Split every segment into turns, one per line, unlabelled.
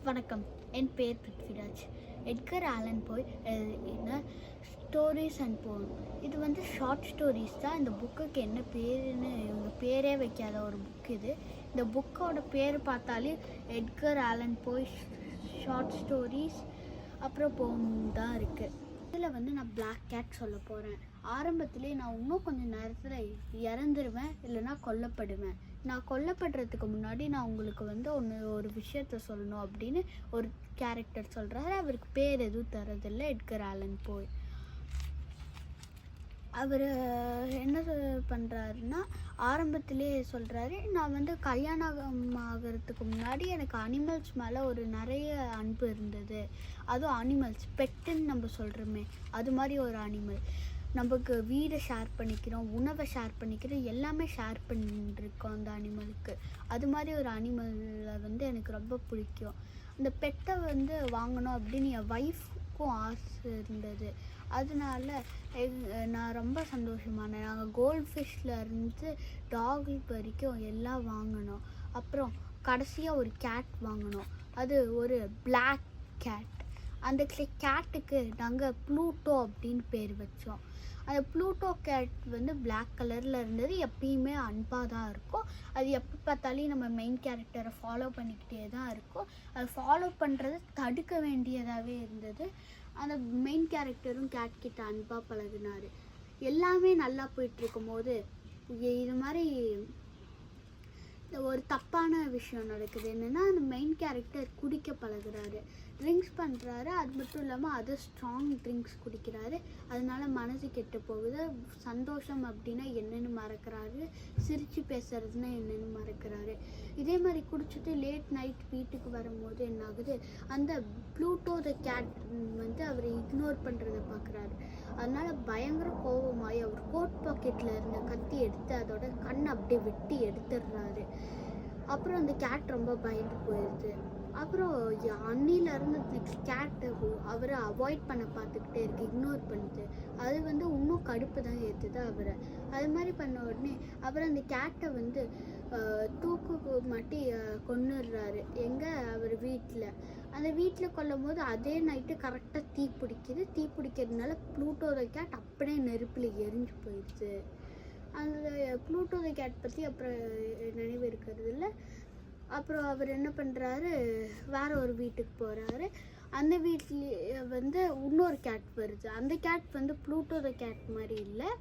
வணக்கம். என் பேர் Prithviraj. Edgar Alan போய் எழுதின ஸ்டோரிஸ் அண்ட் போம். இது வந்து ஷார்ட் ஸ்டோரிஸ் தான். இந்த புக்குக்கு என்ன பேருன்னு இவங்க பேரே வைக்காத ஒரு புக் இது. இந்த புக்கோட பேர் பார்த்தாலே எட்கர் ஆலன் போய் ஷார்ட் ஸ்டோரிஸ் அப்புறம் போம் தான் இருக்குது. இதில் வந்து நான் பிளாக் கேட் சொல்ல போகிறேன். ஆரம்பத்திலே நான் இன்னும் கொஞ்சம் நேரத்தில் இறந்துருவேன், இல்லைன்னா கொல்லப்படுவேன். நான் கொல்லப்படுறதுக்கு முன்னாடி நான் உங்களுக்கு வந்து ஒரு விஷயத்த சொல்லணும் அப்படின்னு ஒரு கேரக்டர் சொல்கிறாரு. அவருக்கு பேர் எதுவும் தரதில்லை, எட்கர் ஆலன் போய். அவர் என்ன பண்ணுறாருன்னா, ஆரம்பத்திலே சொல்கிறாரு, நான் வந்து கல்யாணம் ஆகிறதுக்கு முன்னாடி எனக்கு அனிமல்ஸ் மேலே ஒரு நிறைய அன்பு இருந்தது. அதுவும் அனிமல்ஸ் பெட்டுன்னு நம்ம சொல்கிறோமே, அது மாதிரி ஒரு அனிமல். நமக்கு வீடை ஷேர் பண்ணிக்கிறோம், உணவை ஷேர் பண்ணிக்கிறோம், எல்லாமே ஷேர் பண்ணிருக்கோம் அந்த அனிமலுக்கு. அது மாதிரி ஒரு அனிமலை வந்து எனக்கு ரொம்ப பிடிக்கும். அந்த பெட்டை வந்து வாங்கணும் அப்படின்னு என் ஒய்ஃப்க்கும் ஆசை இருந்தது. அதனால நான் ரொம்ப சந்தோஷமானேன். நாங்கள் கோல்ட் ஃபிஷ்ஷில் இருந்து டாக் வரைக்கும் எல்லாம் வாங்கினோம். அப்புறம் கடைசியாக ஒரு கேட் வாங்கினோம். அது ஒரு பிளாக் கேட். அந்த கேட்டுக்கு நாங்கள் ப்ளூட்டோ அப்படின்னு பேர் வச்சோம். அந்த ப்ளூட்டோ கேட் வந்து பிளாக் கலரில் இருந்தது. எப்பயுமே அன்பாக தான் இருக்கும். அது எப்போ பார்த்தாலும் நம்ம மெயின் கேரக்டரை ஃபாலோ பண்ணிக்கிட்டே தான் இருக்கும். அது ஃபாலோ பண்ணுறது தடுக்க வேண்டியதாகவே இருந்தது. அந்த மெயின் கேரக்டரும் கேட் கிட்ட அன்பாக பழகினார். எல்லாமே நல்லா போயிட்டுருக்கும் போது இது மாதிரி ஒரு தப்பான விஷயம் நடக்குது. என்னென்னா, அந்த மெயின் கேரக்டர் குடிக்க பழகுறாரு, ட்ரிங்க்ஸ் பண்ணுறாரு. அது மட்டும் இல்லாமல் அது ஸ்ட்ராங் ட்ரிங்க்ஸ் குடிக்கிறாரு. அதனால மனசு கெட்டு போகுது. சந்தோஷம் அப்படின்னா என்னென்னு மறக்கிறாரு, சிரித்து பேசுறதுன்னா என்னென்னு மறக்கிறாரு. இதே மாதிரி குடிச்சிட்டு லேட் நைட் வீட்டுக்கு வரும்போது என்ன ஆகுது, அந்த ப்ளூட்டோ த கேட் வந்து அவரை இக்னோர் பண்ணுறதை பார்க்குறாரு. அதனால பயங்கர கோபமாகி அவர் கோட் பாக்கெட்டில் இருந்த கத்தி எடுத்து அதோட கண்ணை அப்படியே வெட்டி எடுத்துடுறாரு. அப்புறம் அந்த கேட் ரொம்ப பயந்து போயிடுது. அப்புறம் அன்னிலேருந்து நெக்ஸ்ட் கேட்டு அவரை அவாய்ட் பண்ண பார்த்துக்கிட்டே இருக்கு, இக்னோர் பண்ணுது. அது வந்து இன்னும் கடுப்பு தான் ஏற்றுது அவரை. அது மாதிரி பண்ண உடனே அவர் அந்த கேட்டை வந்து தூக்கு மாட்டி கொன்னுடுறாரு. எங்கே, அவர் வீட்டில். அந்த வீட்டில் கொல்லும் போது அதே நைட்டு கரெக்டாக தீ பிடிக்கிறதுனால ப்ளூட்டோ த கேட் அப்படியே நெருப்பில் எரிஞ்சு போயிடுச்சு. அந்த ப்ளூட்டோ த கேட் பற்றி அப்புறம் நினைவு இருக்கிறது இல்லை. அப்புறம் அவர் என்ன பண்ணுறாரு, வேறு ஒரு வீட்டுக்கு போகிறாரு. அந்த வீட்லேயே வந்து இன்னொரு கேட் வருது. அந்த கேட் வந்து ப்ளூட்டோ த கேட் மாதிரி இல்லை,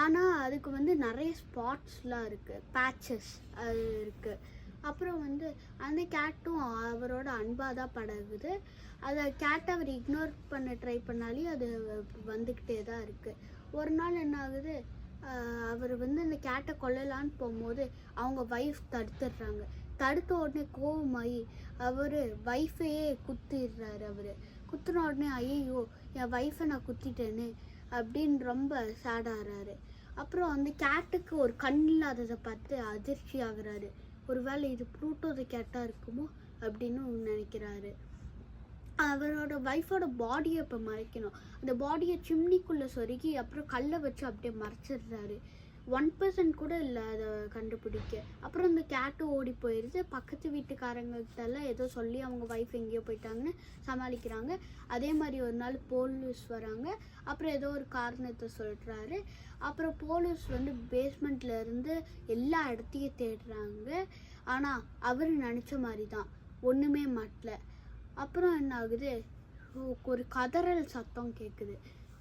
ஆனால் அதுக்கு வந்து நிறைய ஸ்பாட்ஸ்லாம் இருக்குது, பேச்சஸ் அது இருக்குது. அப்புறம் வந்து அந்த கேட்டும் அவரோட அன்பாக தான் பழகுது. அதை கேட்டை அவர் இக்னோர் பண்ண ட்ரை பண்ணாலே அது வந்துக்கிட்டே தான் இருக்குது. ஒரு நாள் என்ன ஆகுது, அவர் வந்து அந்த கேட்டை கொல்லலான்னு போகும்போது அவங்க ஒய்ஃப் தடுத்துடுறாங்க. தடுத்த உடனே கோவமாகி அவர் ஒய்ஃபையே குத்திடுறாரு. அவர் குத்துன உடனே ஐயோ என் ஒய்ஃபை நான் குத்திட்டேன்னு அப்படின்னு ரொம்ப சேடாகிறாரு. அப்புறம் அந்த கேட்டுக்கு ஒரு கண் இல்லாததை பார்த்து அதிர்ச்சி ஆகுறாரு. ஒருவேளை இது ப்ளூட்டோ த கேட்டாக இருக்குமோ அப்படின்னு நினைக்கிறாரு. அவரோட ஒய்ஃபோட பாடியை இப்போ மறைக்கணும். அந்த பாடியை சிம்னிக்குள்ளே சொருகி அப்புறம் கல்லை வச்சு அப்படியே மறைச்சிடுறாரு. 1% கூட இல்லை அதை கண்டுபிடிக்க. அப்புறம் அந்த கேட்டு ஓடி போயிடுது. பக்கத்து வீட்டுக்காரங்கள்கிட்டலாம் ஏதோ சொல்லி அவங்க ஒய்ஃப் எங்கேயோ போயிட்டாங்கன்னு சமாளிக்கிறாங்க. அதே மாதிரி ஒரு நாள் போலீஸ் வராங்க. அப்புறம் ஏதோ ஒரு காரணத்தை சொல்கிறாரு. அப்புறம் போலீஸ் வந்து பேஸ்மெண்ட்டில் இருந்து எல்லா இடத்தையும் தேடுறாங்க. ஆனால் அவர் நினச்ச மாதிரி தான் ஒன்றுமே மாட்டல. அப்புறம் என்ன ஆகுது, ஒரு கதறல் சத்தம் கேட்குது.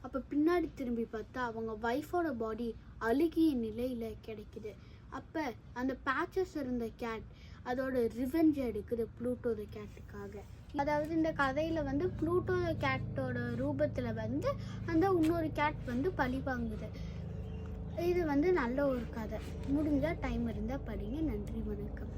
அப்போ பின்னாடி திரும்பி பார்த்தா அவங்க ஒய்ஃபோட பாடி அழுகிய நிலையில் கிடைக்குது. அப்போ அந்த பேச்சஸ் இருந்த கேட் அதோட ரிவெஞ்ச் எடுக்குது ப்ளூட்டோ த கேட்டுக்காக. அதாவது இந்த கதையில் வந்து ப்ளூட்டோ த கேட்டோட ரூபத்தில் வந்து அந்த இன்னொரு கேட் வந்து பழி வாங்குது. இது வந்து நல்ல ஒரு கதை. முடிஞ்சால் டைம் இருந்தால் படிங்க. நன்றி, வணக்கம்.